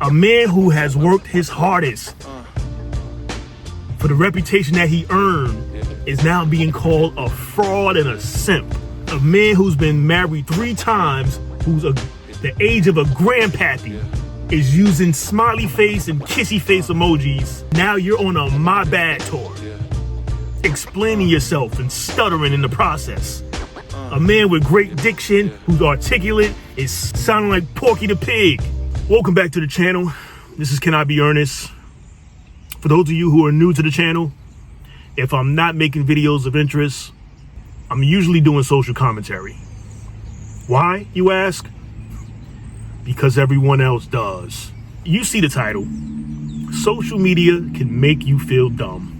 A man who has worked his hardest for the reputation that he earned is now being called a fraud and a simp. A man who's been married 3 times, who's the age of a grandpappy, is using smiley face and kissy face emojis. Now you're on a my bad tour, explaining yourself and stuttering in the process. A man with great diction, who's articulate, is sounding like Porky the Pig. Welcome back to the channel. This is Can I Be Ernest? For those of you who are new to the channel, if I'm not making videos of interest, I'm usually doing social commentary. Why, you ask? Because everyone else does. You see the title. Social media can make you feel dumb.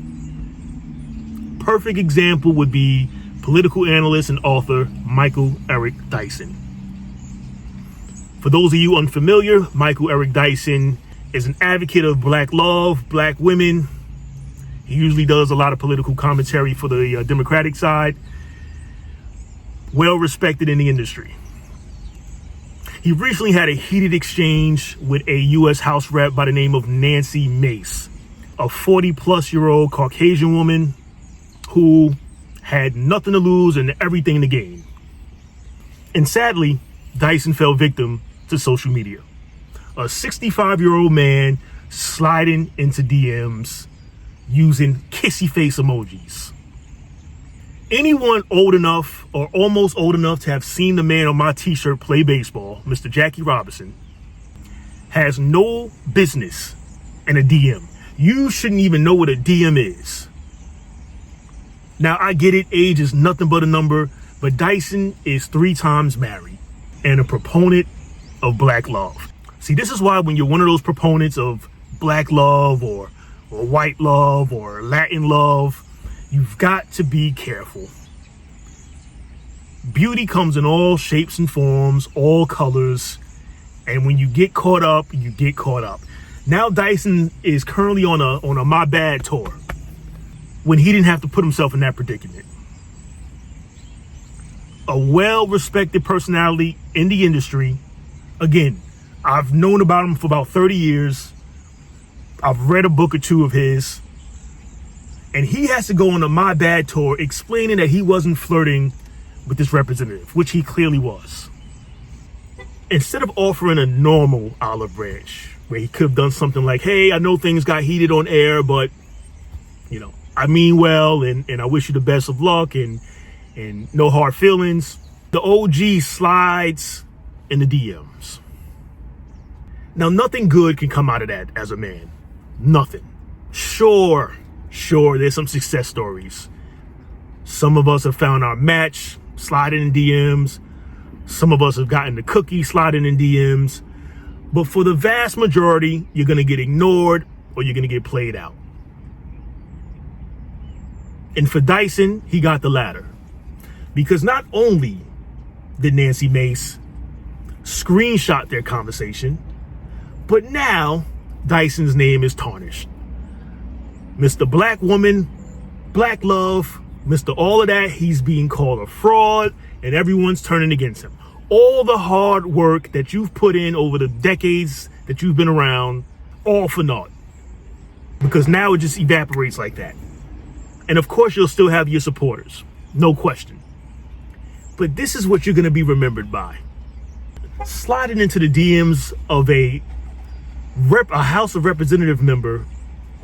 Perfect example would be political analyst and author Michael Eric Dyson. For those of you unfamiliar, Michael Eric Dyson is an advocate of black love, black women. He usually does a lot of political commentary for the Democratic side. Well respected in the industry. He recently had a heated exchange with a U.S. House rep by the name of Nancy Mace, a 40-plus-year-old Caucasian woman who had nothing to lose and everything to gain. And sadly, Dyson fell victim to social media. A 65-year-old man sliding into DMs using kissy face emojis. Anyone old enough or almost old enough to have seen the man on my t-shirt play baseball, Mr. Jackie Robinson, has no business in a DM. You shouldn't even know what a DM is. Now, I get it, age is nothing but a number, but Dyson is 3 times married and a proponent of black love. See, this is why when you're one of those proponents of black love or white love or Latin love, you've got to be careful. Beauty comes in all shapes and forms, all colors, and when you get caught up, you get caught up. Now Dyson is currently on a my bad tour when he didn't have to put himself in that predicament. A well-respected personality in the industry. Again, I've known about him for about 30 years. I've read a book or 2 of his. And he has to go on a my bad tour explaining that he wasn't flirting with this representative, which he clearly was. Instead of offering a normal olive branch, where he could have done something like, hey, I know things got heated on air, but, you know, I mean well, and I wish you the best of luck and no hard feelings. The OG slides in the DMs. Now, nothing good can come out of that as a man. Nothing. Sure, there's some success stories. Some of us have found our match, sliding in DMs. Some of us have gotten the cookie, sliding in DMs. But for the vast majority, you're going to get ignored or you're going to get played out. And for Dyson, he got the latter. Because not only did Nancy Mace screenshot their conversation, but now Dyson's name is tarnished. Mr. Black Woman, Black Love, Mr. All of that, he's being called a fraud and everyone's turning against him. All the hard work that you've put in over the decades that you've been around, all for naught. Because now it just evaporates like that. And of course, you'll still have your supporters, no question. But this is what you're going to be remembered by. Sliding into the DMs of a House of Representative member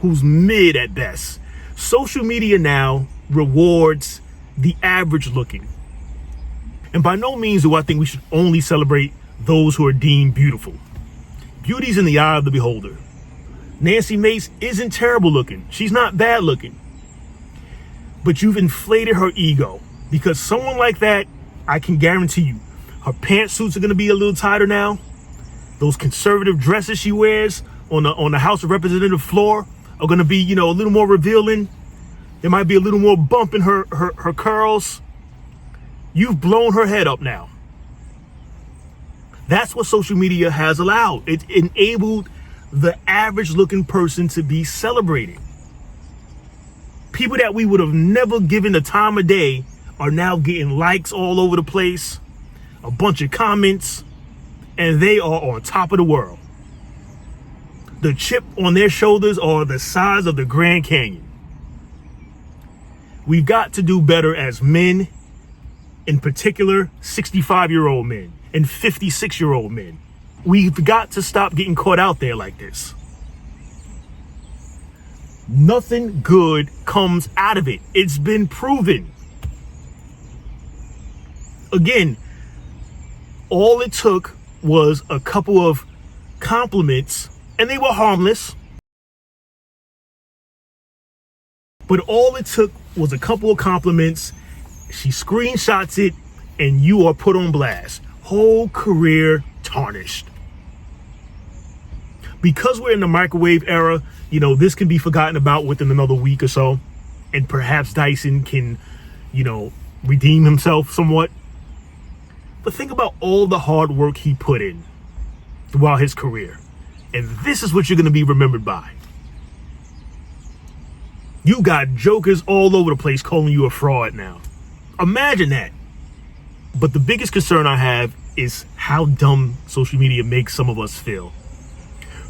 who's mid at best. Social media now rewards the average looking. And by no means do I think we should only celebrate those who are deemed beautiful. Beauty's in the eye of the beholder. Nancy Mace isn't terrible looking. She's not bad looking. But you've inflated her ego, because someone like that, I can guarantee you, her pantsuits are going to be a little tighter now. Those conservative dresses she wears on the House of Representative floor are going to be, a little more revealing. There might be a little more bump in her curls. You've blown her head up now. That's what social media has allowed. It enabled the average looking person to be celebrated. People that we would have never given the time of day are now getting likes all over the place, a bunch of comments, and they are on top of the world. The chip on their shoulders are the size of the Grand Canyon. We've got to do better as men, in particular 65-year-old men and 56-year-old men. We've got to stop getting caught out there like this. Nothing good comes out of it. It's been proven. Again, all it took was a couple of compliments, and they were harmless. But all it took was a couple of compliments. She screenshots it, and you are put on blast. Whole career tarnished. Because we're in the microwave era, this can be forgotten about within another week or so. And perhaps Dyson can, redeem himself somewhat. But think about all the hard work he put in throughout his career. And this is what you're going to be remembered by. You got jokers all over the place calling you a fraud now. Imagine that. But the biggest concern I have is how dumb social media makes some of us feel.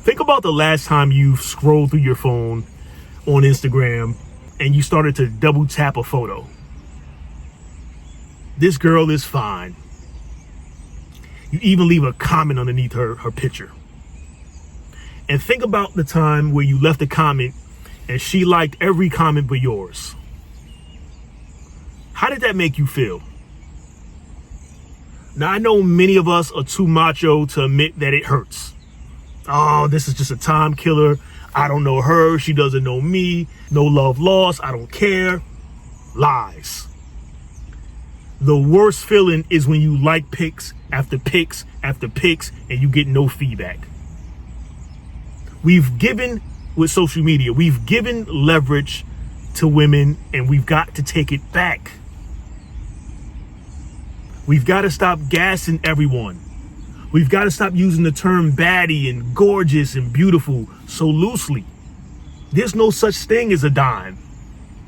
Think about the last time you scrolled through your phone on Instagram and you started to double tap a photo. This girl is fine. You even leave a comment underneath her picture. And think about the time where you left a comment and she liked every comment but yours. How did that make you feel? Now, I know many of us are too macho to admit that it hurts. Oh, this is just a time killer. I don't know her. She doesn't know me. No love lost. I don't care. Lies. The worst feeling is when you like pics after pics after pics and you get no feedback. We've given, with social media, we've given leverage to women and we've got to take it back. We've got to stop gassing everyone. We've got to stop using the term baddie and gorgeous and beautiful so loosely. There's no such thing as a dime.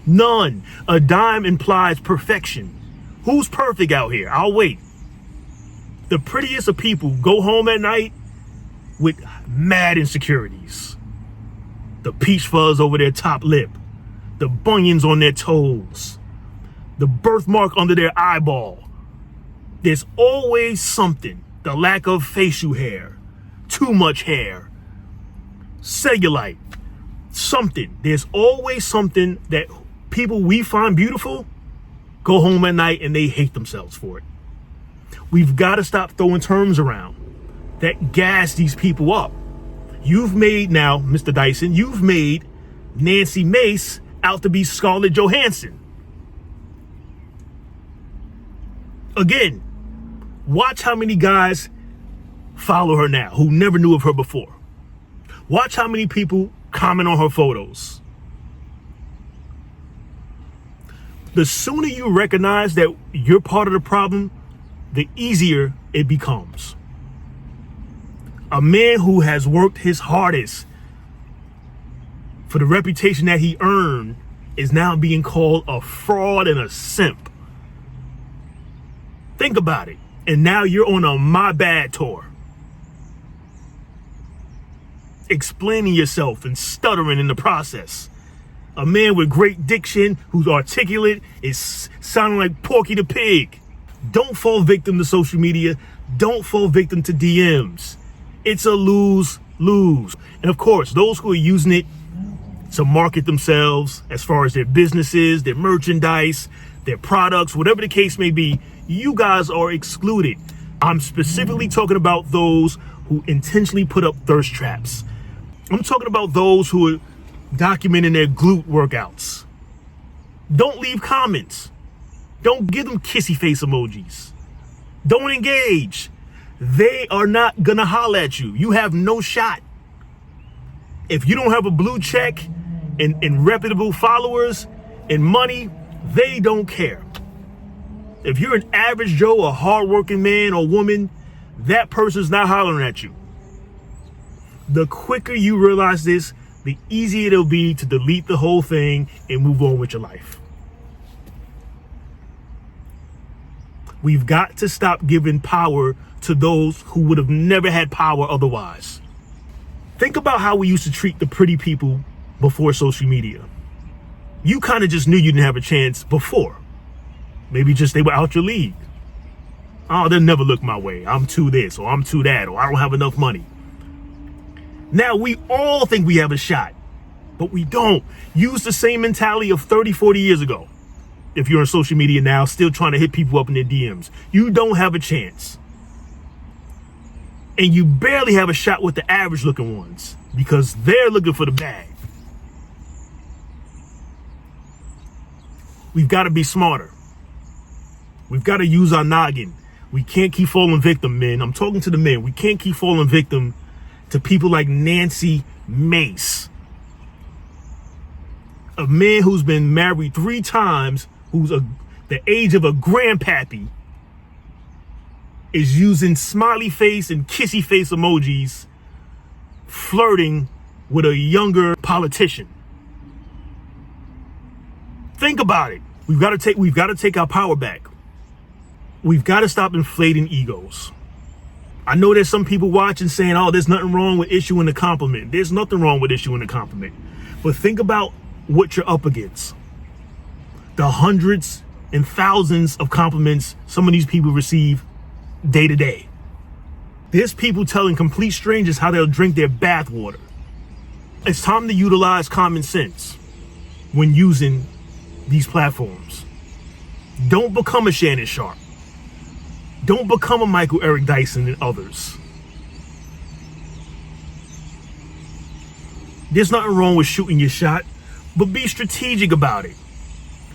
None. A dime implies perfection. Who's perfect out here? I'll wait. The prettiest of people go home at night with mad insecurities. The peach fuzz over their top lip. The bunions on their toes. The birthmark under their eyeball. There's always something. The lack of facial hair, too much hair, cellulite, something. There's always something that people we find beautiful go home at night and they hate themselves for it. We've got to stop throwing terms around that gas these people up. You've made now, Mr. Dyson, you've made Nancy Mace out to be Scarlett Johansson. Again, watch how many guys follow her now who never knew of her before. Watch how many people comment on her photos. The sooner you recognize that you're part of the problem, the easier it becomes. A man who has worked his hardest for the reputation that he earned is now being called a fraud and a simp. Think about it. And now you're on a my bad tour. Explaining yourself and stuttering in the process. A man with great diction who's articulate is sounding like Porky the Pig. Don't fall victim to social media. Don't fall victim to DMs. It's a lose-lose. And of course, those who are using it to market themselves as far as their businesses, their merchandise, their products, whatever the case may be, you guys are excluded. I'm specifically talking about those who intentionally put up thirst traps. I'm talking about those who are documenting their glute workouts. Don't leave comments. Don't give them kissy face emojis. Don't engage. They are not gonna holler at you. You have no shot. If you don't have a blue check and reputable followers and money, they don't care. If you're an average Joe, a hardworking man or woman, that person's not hollering at you. The quicker you realize this, the easier it'll be to delete the whole thing and move on with your life. We've got to stop giving power to those who would have never had power otherwise. Think about how we used to treat the pretty people before social media. You kind of just knew you didn't have a chance before. Maybe just they were out your league. Oh, they'll never look my way. I'm too this, or I'm too that, or I don't have enough money. Now we all think we have a shot, but we don't. Use the same mentality of 30, 40 years ago. If you're on social media now, still trying to hit people up in their DMs, you don't have a chance. And you barely have a shot with the average looking ones because they're looking for the bag. We've got to be smarter. We've got to use our noggin. We can't keep falling victim, men. I'm talking to the men. We can't keep falling victim to people like Nancy Mace. A man who's been married 3 times, who's the age of a grandpappy, is using smiley face and kissy face emojis, flirting with a younger politician. Think about it. We've got to take our power back. We've got to stop inflating egos. I know there's some people watching saying, oh, there's nothing wrong with issuing a compliment. There's nothing wrong with issuing a compliment. But think about what you're up against. The hundreds and thousands of compliments some of these people receive day to day. There's people telling complete strangers how they'll drink their bath water. It's time to utilize common sense when using these platforms. Don't become a Shannon Sharp. Don't become a Michael Eric Dyson and others. There's nothing wrong with shooting your shot, but be strategic about it.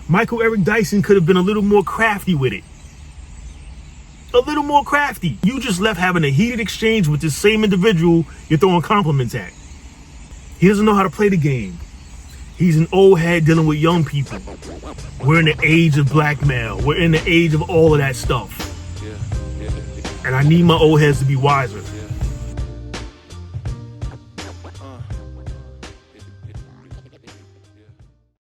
Michael Eric Dyson could have been a little more crafty with it. A little more crafty. You just left having a heated exchange with this same individual you're throwing compliments at. He doesn't know how to play the game. He's an old head dealing with young people. We're in the age of blackmail. We're in the age of all of that stuff. And I need my old heads to be wiser.